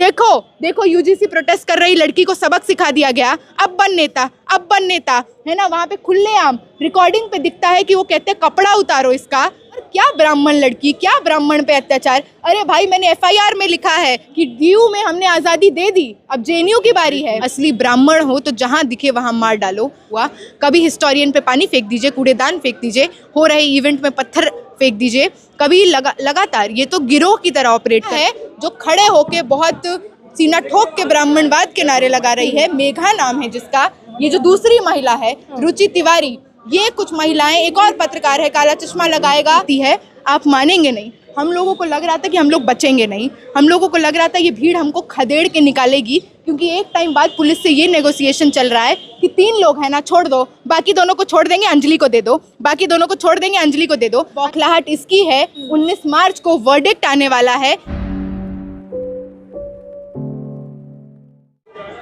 देखो देखो UGC protest कर रही लड़की को सबक सिखा दिया गया, अब बन नेता है ना। वहाँ पे खुलेआम रिकॉर्डिंग पे दिखता है कि वो कहते हैं कपड़ा उतारो इसका। और क्या ब्राह्मण लड़की, क्या ब्राह्मण पे अत्याचार। अरे भाई मैंने एफआईआर में लिखा है कि डीयू में हमने आज़ादी दे दी, अब जेएनयू की बारी है। असली ब्राह्मण हो तो जहाँ दिखे वहाँ मार डालो। हुआ कभी हिस्टोरियन पे पानी फेंक दीजिए, कूड़ेदान फेंक दीजिए, हो रहे इवेंट में पत्थर फेंक दीजिए, कभी लगातार ये तो गिरोह की तरह ऑपरेट है जो खड़े होके बहुत सीना ठोक के ब्राह्मणवाद के नारे लगा रही है। मेघा नाम है जिसका, ये जो दूसरी महिला है रुचि तिवारी, ये कुछ महिलाएं, एक और पत्रकार है काला चश्मा लगाएगा है। आप मानेंगे नहीं, हम लोगों को लग रहा था कि हम लोग बचेंगे नहीं, हम लोगों को लग रहा था ये भीड़ हमको खदेड़ के निकालेगी, क्योंकि एक टाइम बाद पुलिस से ये नेगोशिएशन चल रहा है कि 3 लोग हैं ना, छोड़ दो, बाकी दोनों को छोड़ देंगे, अंजलि को दे दो, बाकी दोनों को छोड़ देंगे, अंजलि को दे दो। बौखलाहट इसकी है, 19 मार्च को वर्डिक्ट आने वाला है।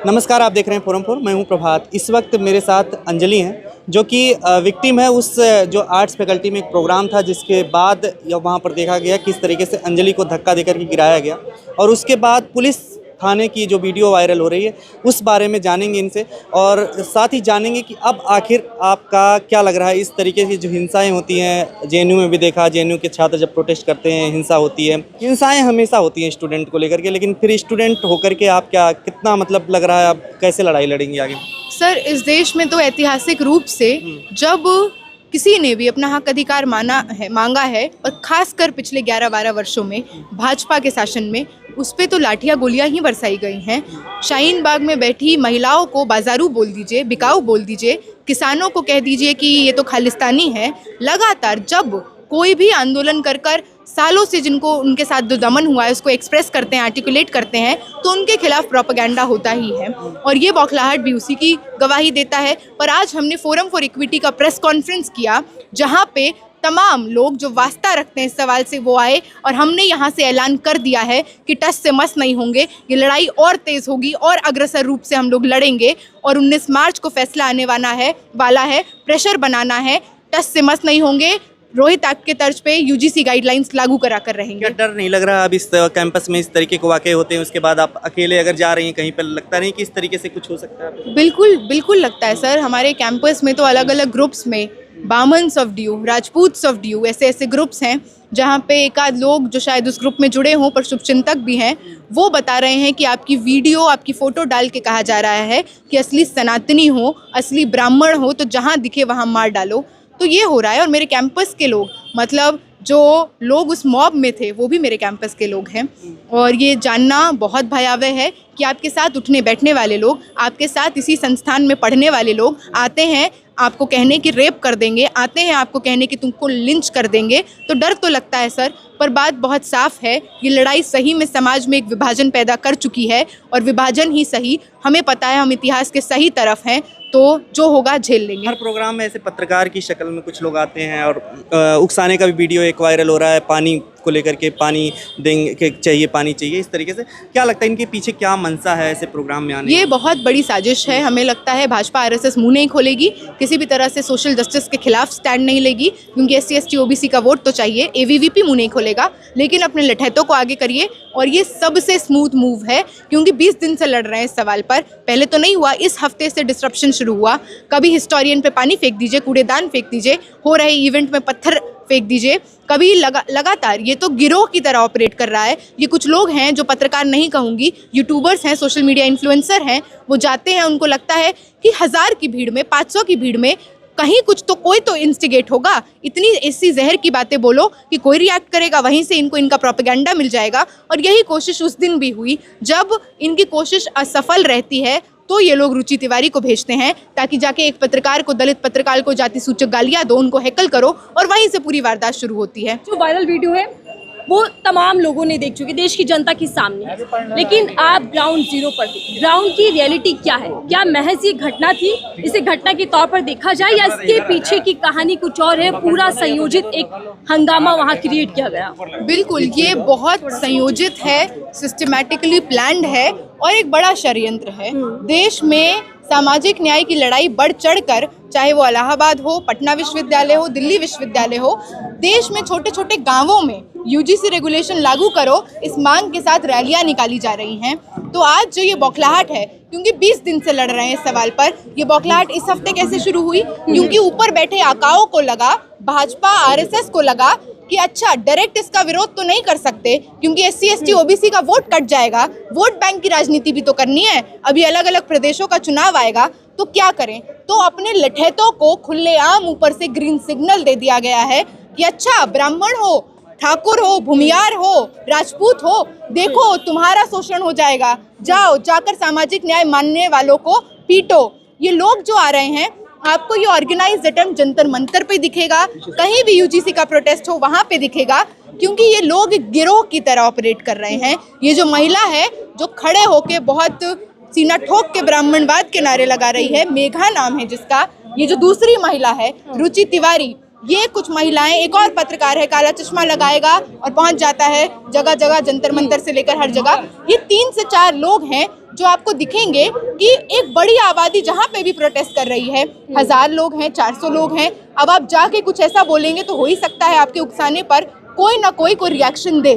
नमस्कार, आप देख रहे हैं फोरम 4, मैं हूं प्रभात। इस वक्त मेरे साथ अंजलि हैं जो कि विक्टिम है उस जो आर्ट्स फैकल्टी में एक प्रोग्राम था जिसके बाद वहां पर देखा गया किस तरीके से अंजलि को धक्का देकर के गिराया गया, और उसके बाद पुलिस थाने की जो वीडियो वायरल हो रही है उस बारे में जानेंगे इनसे, और साथ ही जानेंगे कि अब आखिर आपका क्या लग रहा है। इस तरीके की जो हिंसाएं होती हैं, जेएनयू में भी देखा, जेएनयू के छात्र जब प्रोटेस्ट करते हैं हिंसा होती है, हिंसाएं हमेशा होती हैं स्टूडेंट को लेकर के, लेकिन फिर स्टूडेंट होकर के आप क्या, कितना मतलब लग रहा है आप कैसे लड़ाई लड़ेंगी आगे? सर, इस देश में तो ऐतिहासिक रूप से जब किसी ने भी अपना हक अधिकार मांगा है, और खासकर पिछले 11-12 वर्षों में भाजपा के शासन में, उस पे तो लाठियाँ गोलियाँ ही बरसाई गई हैं। शाहीन बाग में बैठी महिलाओं को बाजारू बोल दीजिए, बिकाऊ बोल दीजिए, किसानों को कह दीजिए कि ये तो खालिस्तानी है। लगातार जब कोई भी आंदोलन कर सालों से जिनको उनके साथ जो दमन हुआ है उसको एक्सप्रेस करते हैं, आर्टिकुलेट करते हैं, तो उनके खिलाफ प्रोपेगेंडा होता ही है, और ये बौखलाहट भी उसी की गवाही देता है। पर आज हमने फोरम फॉर इक्विटी का प्रेस कॉन्फ्रेंस किया, जहाँ पे तमाम लोग जो वास्ता रखते हैं इस सवाल से वो आए, और हमने यहाँ से ऐलान कर दिया है कि टस से मस नहीं होंगे, ये लड़ाई और तेज़ होगी और अग्रसर रूप से हम लोग लड़ेंगे। और 19 मार्च को फैसला आने वाला है, प्रेशर बनाना है, टस से मस नहीं होंगे। रोहित एक्ट के तर्ज पे यूजीसी गाइडलाइंस लागू करा कर रहेंगे। क्या डर नहीं लग रहा अब इस कैंपस में इस तरीके के वाक़े होते हैं, उसके बाद आप अकेले अगर जा रही हैं कहीं पर, लगता नहीं कि इस तरीके से कुछ हो सकता है? बिल्कुल लगता है सर। हमारे कैंपस में तो अलग अलग ग्रुप्स में बामन्स ऑफ ड्यू, राजपूत्स ऑफ ड्यू, ऐसे ग्रुप्स हैं जहाँ पे एक आध लोग जो शायद उस ग्रुप में जुड़े हों पर शुभचिंतक भी हैं, वो बता रहे हैं कि आपकी वीडियो, आपकी फ़ोटो डाल के कहा जा रहा है कि असली सनातनी हो, असली ब्राह्मण हो तो जहाँ दिखे वहाँ मार डालो। तो ये हो रहा है, और मेरे कैंपस के लोग, मतलब जो लोग उस मॉब में थे वो भी मेरे कैंपस के लोग हैं। और ये जानना बहुत भयावह है कि आपके साथ उठने बैठने वाले लोग, आपके साथ इसी संस्थान में पढ़ने वाले लोग आते हैं आपको कहने कि रेप कर देंगे, आते हैं आपको कहने कि तुमको लिंच कर देंगे। तो डर तो लगता है सर, पर बात बहुत साफ है, ये लड़ाई सही में समाज में एक विभाजन पैदा कर चुकी है, और विभाजन ही सही, हमें पता है हम इतिहास के सही तरफ हैं, तो जो होगा झेल लेंगे। हर प्रोग्राम में ऐसे पत्रकार की शक्ल में कुछ लोग आते हैं, और उकसाने का भी वीडियो एक वायरल हो रहा है, पानी को लेकर के, पानी देंगे चाहिए, पानी चाहिए, इस तरीके से। क्या लगता है इनके पीछे क्या मंशा है ऐसे प्रोग्राम में आने? ये बहुत बड़ी साजिश है। हमें लगता है भाजपा आरएसएस मुंह नहीं खोलेगी, किसी भी तरह से सोशल जस्टिस के खिलाफ स्टैंड नहीं लेगी, क्योंकि SC ST OBC का वोट तो चाहिए। AVVP मुंह नहीं खोलेगा, लेकिन अपने लठैतों को आगे करिए। और ये सबसे स्मूथ मूव है, क्योंकि 20 दिन से लड़ रहे हैं इस सवाल पर। पहले तो नहीं हुआ, इस हफ्ते से डिस्ट्रप्शन शुरू हुआ। कभी हिस्टोरियन पे पानी फेंक दीजिए, कूड़ेदान फेंक दीजिए, हो रहे इवेंट में पत्थर फेंक दीजिए, कभी लगातार ये तो गिरोह की तरह ऑपरेट कर रहा है। ये कुछ लोग हैं जो पत्रकार नहीं कहूँगी, यूट्यूबर्स हैं, सोशल मीडिया इन्फ्लुएंसर हैं, वो जाते हैं, उनको लगता है कि 1000 की भीड़ में, 500 की भीड़ में कहीं कुछ तो, कोई तो इंस्टिगेट होगा, इतनी ऐसी जहर की बातें बोलो कि कोई रिएक्ट करेगा, वहीं से इनको इनका प्रोपेगेंडा मिल जाएगा। और यही कोशिश उस दिन भी हुई, जब इनकी कोशिश असफल रहती है तो ये लोग रुचि तिवारी को भेजते हैं ताकि जाके एक पत्रकार को, दलित पत्रकार को जाति सूचक गालियाँ दो, उनको हैकल करो, और वहीं से पूरी वारदात शुरू होती है। जो वायरल वीडियो है वो तमाम लोगों ने देख चुके, देश की जनता के सामने, लेकिन आप ग्राउंड जीरो पर थे। ग्राउंड की रियलिटी क्या है? क्या महज ये घटना थी, इसे घटना के तौर पर देखा जाए, या इसके पीछे की कहानी कुछ और है? पूरा संयोजित एक हंगामा वहाँ क्रिएट किया गया। बिल्कुल, ये बहुत संयोजित है, सिस्टमैटिकली प्लान्ड है, और एक बड़ा षड्यंत्र है। देश में सामाजिक न्याय की लड़ाई बढ़ चढ़कर, चाहे वो इलाहाबाद हो, पटना विश्वविद्यालय हो, दिल्ली विश्वविद्यालय हो, देश में छोटे छोटे गांवों में यूजीसी रेगुलेशन लागू करो, इस मांग के साथ रैलियां निकाली जा रही हैं। तो आज जो ये बौखलाहट है, क्योंकि 20 दिन से लड़ रहे हैं इस सवाल पर, ये बौखलाहट इस हफ्ते कैसे शुरू हुई? क्योंकि ऊपर बैठे आकाओं को लगा, भाजपा आरएसएस को लगा कि अच्छा डायरेक्ट इसका विरोध तो नहीं कर सकते क्योंकि एससी एसटी ओबीसी का वोट कट जाएगा, वोट बैंक की राजनीति भी तो करनी है, अभी अलग अलग प्रदेशों का चुनाव आएगा, तो क्या करें? तो अपने लठैतों को खुलेआम ऊपर से ग्रीन सिग्नल दे दिया गया है कि अच्छा ब्राह्मण हो, ठाकुर हो, भूमियार हो, राजपूत हो, देखो तुम्हारा शोषण हो जाएगा, जाओ जाकर सामाजिक न्याय मानने वालों को पीटो। ये लोग जो आ रहे हैं, आपको ये ऑर्गेनाइज्ड अटेम्प्ट जंतर मंतर पे दिखेगा, कहीं भी यूजीसी का प्रोटेस्ट हो वहाँ पे दिखेगा, क्योंकि ये लोग गिरोह की तरह ऑपरेट कर रहे हैं। ये जो महिला है जो खड़े होके बहुत सीना ठोक के ब्राह्मणवाद के नारे लगा रही है, मेघा नाम है जिसका, ये जो दूसरी महिला है रुचि तिवारी, ये कुछ महिलाएं, एक और पत्रकार है काला चश्मा लगाएगा और पहुंच जाता है जगह जगह जंतर मंतर से लेकर हर जगह, ये 3 से 4 लोग हैं जो आपको दिखेंगे कि एक बड़ी आबादी जहां पे भी प्रोटेस्ट कर रही है, 1000 लोग हैं, 400 लोग हैं। अब आप जाके कुछ ऐसा बोलेंगे तो हो ही सकता है आपके उकसाने पर कोई ना कोई रिएक्शन दे,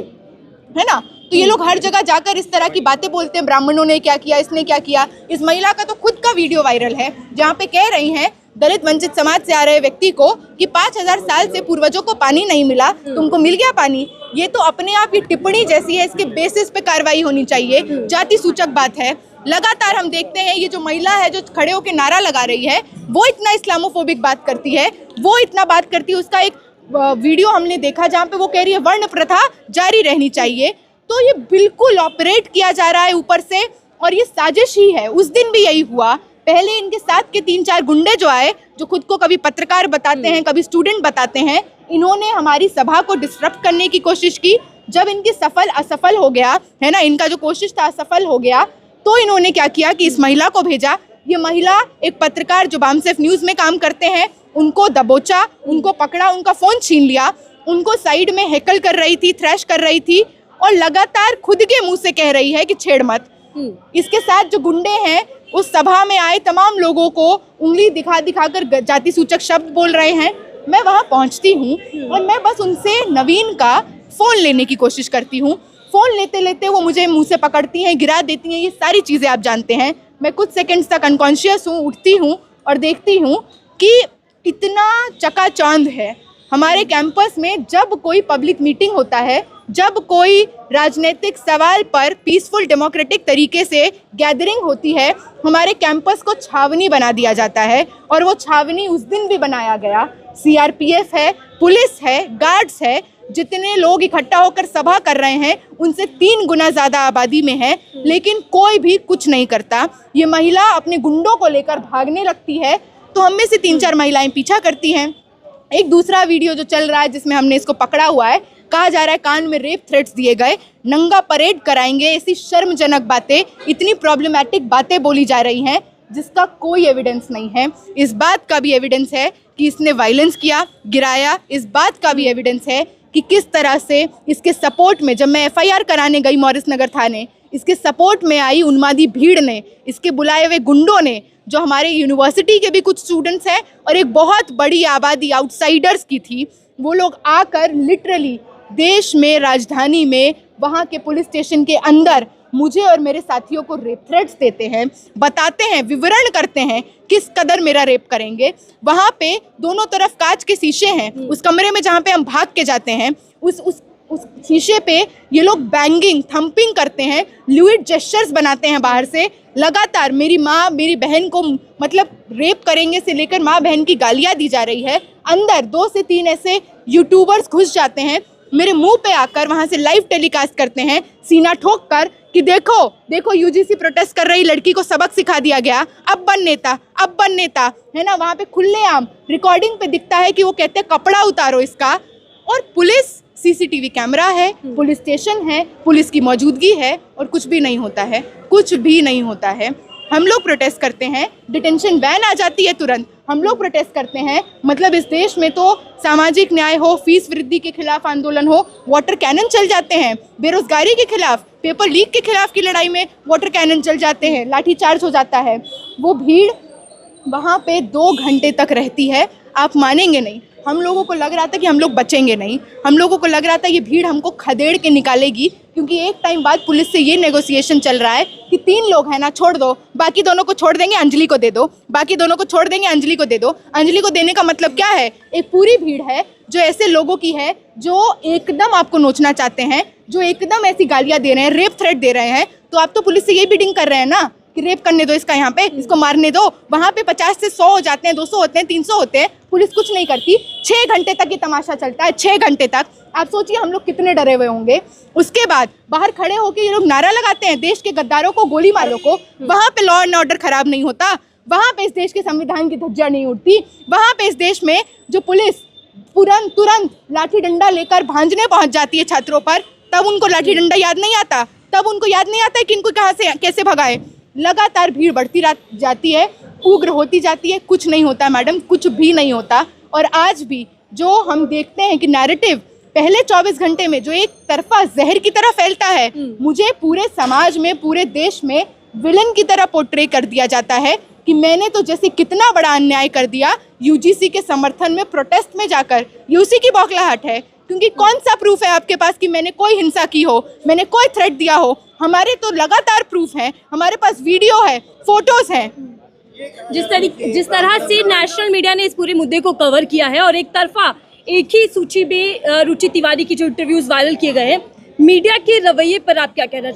है ना? तो ये लोग हर जगह जाकर इस तरह की बातें बोलते हैं, ब्राह्मणों ने क्या किया, इसने क्या किया। इस महिला का तो खुद का वीडियो वायरल है जहाँ पे कह रही हैं दलित वंचित समाज से आ रहे व्यक्ति को कि 5000 साल से पूर्वजों को पानी नहीं मिला, तुमको मिल गया पानी। ये तो अपने आप ये टिप्पणी जैसी है, इसके बेसिस पे कार्रवाई होनी चाहिए, जाति सूचक बात है। लगातार हम देखते हैं ये जो महिला है जो खड़े होकर नारा लगा रही है, वो इतना इस्लामोफोबिक बात करती है, वो इतना बात करती है। उसका एक वीडियो हमने देखा जहाँ पे वो कह रही है वर्ण प्रथा जारी रहनी चाहिए। तो ये बिल्कुल ऑपरेट किया जा रहा है ऊपर से, और ये साजिश ही है। उस दिन भी यही हुआ। पहले इनके साथ के 3-4 गुंडे जो आए, जो खुद को कभी पत्रकार बताते हैं, कभी स्टूडेंट बताते हैं, इन्होंने हमारी सभा को डिस्टर्ब करने की कोशिश की। जब इनकी असफल हो गया है ना, इनका जो कोशिश था असफल हो गया, तो इन्होंने क्या किया कि इस महिला को भेजा। ये महिला एक पत्रकार जो बामसेफ न्यूज़ में काम करते हैं, उनको दबोचा, उनको पकड़ा, उनका फ़ोन छीन लिया, उनको साइड में हैकल कर रही थी, थ्रैश कर रही थी, और लगातार खुद के मुंह से कह रही है कि छेड़ मत। इसके साथ जो गुंडे हैं उस सभा में आए तमाम लोगों को उंगली दिखा कर जाति सूचक शब्द बोल रहे हैं। मैं वहाँ पहुँचती हूँ और मैं बस उनसे नवीन का फ़ोन लेने की कोशिश करती हूँ। फ़ोन लेते लेते वो मुझे मुंह से पकड़ती हैं, गिरा देती हैं, ये सारी चीज़ें आप जानते हैं। मैं कुछ सेकंड्स तक अनकॉन्शियस हूँ, उठती हूँ और देखती हूँ कि इतना चकाचौंध है हमारे कैंपस में। जब कोई पब्लिक मीटिंग होता है, जब कोई राजनीतिक सवाल पर पीसफुल डेमोक्रेटिक तरीके से गैदरिंग होती है, हमारे कैंपस को छावनी बना दिया जाता है। और वो छावनी उस दिन भी बनाया गया। सीआरपीएफ है, पुलिस है, गार्ड्स है, जितने लोग इकट्ठा होकर सभा कर रहे हैं उनसे 3 गुना ज़्यादा आबादी में है, लेकिन कोई भी कुछ नहीं करता। ये महिला अपने गुंडों को लेकर भागने लगती है तो हम में से 3-4 महिलाएं पीछा करती हैं। एक दूसरा वीडियो जो चल रहा है जिसमें हमने इसको पकड़ा हुआ है, कहा जा रहा है कान में रेप थ्रेट्स दिए गए, नंगा परेड कराएंगे, ऐसी शर्मजनक बातें, इतनी प्रॉब्लमैटिक बातें बोली जा रही हैं जिसका कोई एविडेंस नहीं है। इस बात का भी एविडेंस है कि इसने वायलेंस किया, गिराया। इस बात का भी एविडेंस है कि किस तरह से इसके सपोर्ट में, जब मैं एफआईआर कराने गई मॉरिस नगर थाने, इसके सपोर्ट में आई उन्मादी भीड़ ने, इसके बुलाए हुए गुंडों ने, जो हमारे यूनिवर्सिटी के भी कुछ स्टूडेंट्स हैं और एक बहुत बड़ी आबादी आउटसाइडर्स की थी, वो लोग आकर लिटरली देश में, राजधानी में, वहाँ के पुलिस स्टेशन के अंदर मुझे और मेरे साथियों को रेप थ्रेट्स देते हैं, बताते हैं, विवरण करते हैं किस कदर मेरा रेप करेंगे। वहाँ पे दोनों तरफ कांच के शीशे हैं। उस कमरे में जहाँ पे हम भाग के जाते हैं, उस शीशे पे ये लोग बैंगिंग, थंपिंग करते हैं, ल्यूइड जेस्चर्स बनाते हैं बाहर से। लगातार मेरी माँ, मेरी बहन को मतलब रेप करेंगे से लेकर माँ बहन की गालियाँ दी जा रही है। अंदर 2 से 3 ऐसे यूट्यूबर्स घुस जाते हैं, मेरे मुंह पे आकर वहाँ से लाइव टेलीकास्ट करते हैं, सीना ठोक कर कि देखो देखो यूजीसी प्रोटेस्ट कर रही लड़की को सबक सिखा दिया गया, अब बन नेता, अब बन नेता, है ना। वहाँ पे खुलेआम रिकॉर्डिंग पे दिखता है कि वो कहते हैं कपड़ा उतारो इसका। और पुलिस, सीसीटीवी कैमरा है, पुलिस स्टेशन है, पुलिस की मौजूदगी है और कुछ भी नहीं होता है, कुछ भी नहीं होता है। हम लोग प्रोटेस्ट करते हैं, डिटेंशन वैन आ जाती है तुरंत। हम लोग प्रोटेस्ट करते हैं, मतलब इस देश में तो सामाजिक न्याय हो, फीस वृद्धि के खिलाफ आंदोलन हो, वाटर कैनन चल जाते हैं, बेरोजगारी के खिलाफ, पेपर लीक के खिलाफ की लड़ाई में वाटर कैनन चल जाते हैं, लाठीचार्ज हो जाता है। वो भीड़ वहाँ पे 2 घंटे तक रहती है, आप मानेंगे नहीं। हम लोगों को लग रहा था कि हम लोग बचेंगे नहीं, हम लोगों को लग रहा था ये भीड़ हमको खदेड़ के निकालेगी, क्योंकि एक टाइम बाद पुलिस से ये नेगोशिएशन चल रहा है कि 3 लोग हैं ना, छोड़ दो, बाकी दोनों को छोड़ देंगे, अंजलि को दे दो, बाकी दोनों को छोड़ देंगे, अंजलि को दे दो। अंजलि को देने का मतलब क्या है? एक पूरी भीड़ है जो ऐसे लोगों की है जो एकदम आपको नोचना चाहते हैं, जो एकदम ऐसी गालियां दे रहे हैं, रेप थ्रेट दे रहे हैं। तो आप तो पुलिस से यही बिडिंग कर रहे हैं ना कि रेप करने दो इसका, यहाँ पे इसको मारने दो। वहाँ पे 50 से 100 हो जाते हैं, 200 होते हैं, 300 होते हैं, पुलिस कुछ नहीं करती। 6 घंटे तक ये तमाशा चलता है, 6 घंटे तक। आप सोचिए हम लोग कितने डरे हुए होंगे। उसके बाद बाहर खड़े होकर ये लोग नारा लगाते हैं, देश के गद्दारों को, गोली मारो को। वहाँ पे लॉ एंड ऑर्डर खराब नहीं होता, वहाँ पे इस देश के संविधान की धज्जियां नहीं उड़ती, वहाँ पे इस देश में जो पुलिस तुरंत लाठी डंडा लेकर भांजने पहुंच जाती है छात्रों पर, तब उनको लाठी डंडा याद नहीं आता, तब उनको याद नहीं आता है कि इनको कहाँ से कैसे भगाए। लगातार भीड़ बढ़ती जाती है, उग्र होती जाती है, कुछ नहीं होता मैडम, कुछ भी नहीं होता। और आज भी जो हम देखते हैं कि नैरेटिव पहले 24 घंटे में जो एक तरफा जहर की तरह फैलता है, मुझे पूरे समाज में, पूरे देश में विलन की तरह पोर्ट्रे कर दिया जाता है कि मैंने तो जैसे कितना बड़ा अन्याय कर दिया यूजीसी के समर्थन में प्रोटेस्ट में जाकर। ये उसी की बौखलाहट है, क्योंकि कौन सा प्रूफ है आपके पास कि मैंने कोई हिंसा की हो, मैंने कोई थ्रेट दिया हो? हमारे तो लगातार प्रूफ हैं, हमारे पास वीडियो है, फोटोज हैं। जिस तरह से नेशनल मीडिया ने इस पूरे मुद्दे को कवर किया है और एक तरफा एक ही सूची में रुचि तिवारी की जो इंटरव्यूज वायरल किए गए हैं, मीडिया के रवैये पर आप क्या कहना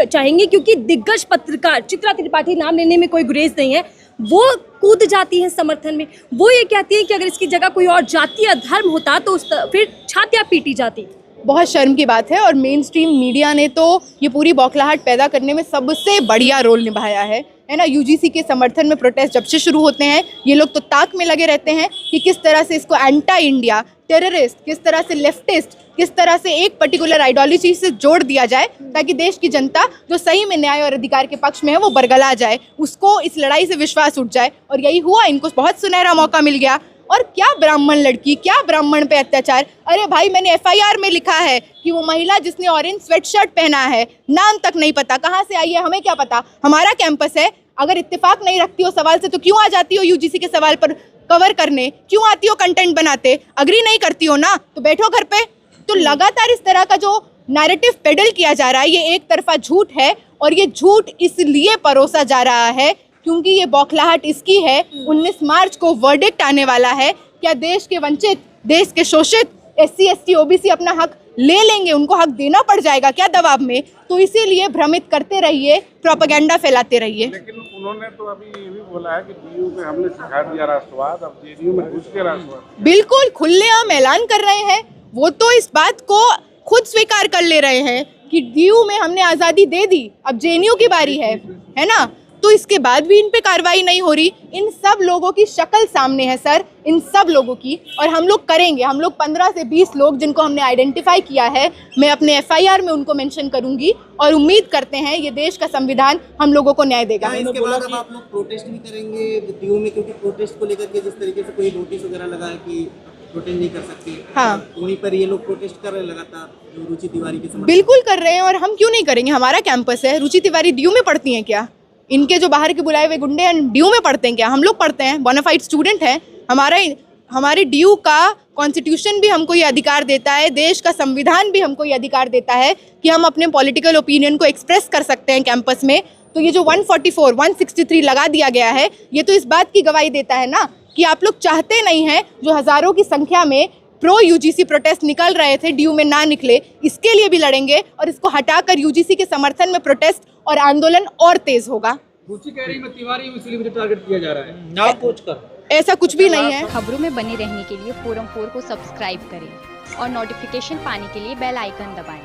चाहेंगे? क्योंकि दिग्गज पत्रकार चित्रा त्रिपाठी, नाम लेने में कोई गुरेज नहीं है, वो कूद जाती है समर्थन में। वो ये कहती है कि अगर इसकी जगह कोई और जाति या धर्म होता तो फिर छातियाँ पीटी जाती। बहुत शर्म की बात है। और मेन स्ट्रीम मीडिया ने तो ये पूरी बौखलाहट पैदा करने में सबसे बढ़िया रोल निभाया है ना। यूजीसी के समर्थन में प्रोटेस्ट जब से शुरू होते हैं, ये लोग तो ताक में लगे रहते हैं कि किस तरह से इसको एंटी इंडिया, टेररिस्ट, किस तरह से लेफ्टिस्ट, किस तरह से एक पर्टिकुलर आइडियोलॉजी से जोड़ दिया जाए, ताकि देश की जनता जो सही में न्याय और अधिकार के पक्ष में है वो बरगला जाए, उसको इस लड़ाई से विश्वास उठ जाए। और यही हुआ, इनको बहुत सुनहरा मौका मिल गया। और क्या ब्राह्मण लड़की, क्या ब्राह्मण पे अत्याचार! अरे भाई, मैंने एफआईआर में लिखा है कि वो महिला जिसने ऑरेंज स्वेटशर्ट पहना है, नाम तक नहीं पता, कहाँ से आई है हमें क्या पता, हमारा कैंपस है। अगर इत्तेफाक नहीं रखती हो सवाल से तो क्यों आ जाती हो यूजीसी के सवाल पर कवर करने? क्यों आती हो कंटेंट बनाते? अग्री नहीं करती हो ना तो बैठो घर पे। तो लगातार इस तरह का जो नैरेटिव पेडल किया जा रहा है, ये एक तरफा झूठ है। और ये झूठ इसलिए परोसा जा रहा है क्योंकि ये बौखलाहट इसकी है। 19 मार्च को वर्डिक्ट आने वाला है। क्या देश के वंचित, देश के शोषित SC ST OBC अपना हक ले लेंगे? उनको हक देना पड़ जाएगा क्या दबाव में? तो इसीलिए भ्रमित करते रहिए, प्रोपेगेंडा फैलाते रहिए। लेकिन उन्होंने तो अभी ये भी बोला है कि DU में हमने सिखा दिया राष्ट्रवाद, अब JDU में घुस के राष्ट्रवाद। बिल्कुल खुलेआम ऐलान कर रहे हैं। वो तो इस बात को खुद स्वीकार कर ले रहे हैं कि DU में हमने आज़ादी दे दी, अब JNU की बारी है ना। तो इसके बाद भी इन पे कार्रवाई नहीं हो रही। इन सब लोगों की शक्ल सामने है सर, इन सब लोगों की। और हम लोग करेंगे, हम लोग 15 से 20 लोग जिनको हमने आइडेंटिफाई किया है, मैं अपने FIR में उनको मेंशन करूंगी। और उम्मीद करते हैं ये देश का संविधान हम लोगों को न्याय देगा। इसके बाद अब आप लोग प्रोटेस्ट भी करेंगे DU में, क्योंकि प्रोटेस्ट को लेकर के जिस तरीके से कोई नोटिस वगैरह लगा है कि प्रोटेस्ट नहीं कर सकते, हाँ, वहीं पर ये लोग प्रोटेस्ट कर रहे हैं लगातार, जो रुचि तिवारी के समर्थन। बिल्कुल कर रहे हैं। और हम क्यों नहीं करेंगे? हमारा कैंपस है। रुचि तिवारी DU में पढ़ती हैं क्या? इनके जो बाहर के बुलाए हुए गुंडे हैं DU में पढ़ते हैं क्या? हम लोग पढ़ते हैं, बोनाफाइड स्टूडेंट हैं। हमारे DU का कॉन्स्टिट्यूशन भी हमको ये अधिकार देता है, देश का संविधान भी हमको ये अधिकार देता है कि हम अपने पॉलिटिकल ओपिनियन को एक्सप्रेस कर सकते हैं कैंपस में। तो ये जो 144, 163 लगा दिया गया है, ये तो इस बात की गवाही देता है ना कि आप लोग चाहते नहीं हैं जो हज़ारों की संख्या में प्रो UGC प्रोटेस्ट निकल रहे थे DU में ना निकले। इसके लिए भी लड़ेंगे और इसको हटाकर UGC के समर्थन में प्रोटेस्ट और आंदोलन और तेज होगा। रुचि कह रही मैं तिवारी हूं, इसलिए मुझे टारगेट किया जा रहा है, ना पूछ कर। ऐसा कुछ भी नहीं है। खबरों में बने रहने के लिए फोरम 4 को सब्सक्राइब करें और नोटिफिकेशन पाने के लिए बेल आइकन दबाएं।